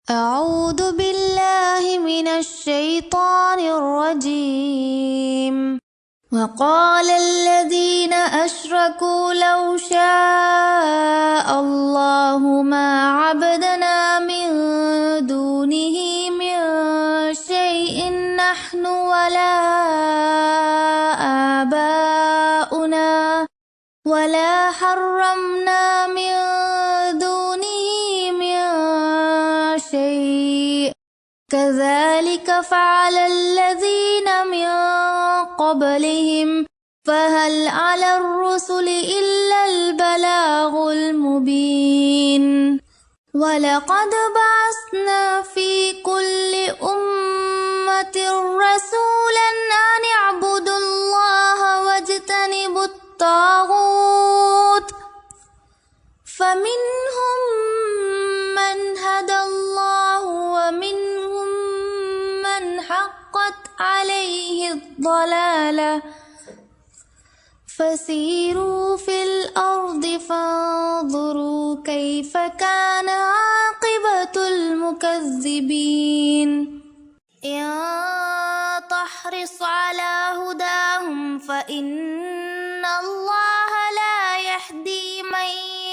أعوذ بالله من الشيطان الرجيم. وقال الذين أشركوا لو شاء الله ما عبدنا من دونه من شيء نحن ولا آباؤنا ولا حرمنا من دونه من شيء كذلك فعل الذين من قبلهم فهل على الرسل إلا البلاغ المبين. ولقد بعثنا في كل أمة رسولا أن اعبدوا الله واجتنبوا الطاغوت فمنهم من هدى الله ومنهم من حقت عليه الضلالة فسيروا في الأرض فانظروا كيف كان عاقبة المكذبين. إن تحرص على هداهم فإن الله لا يهدي من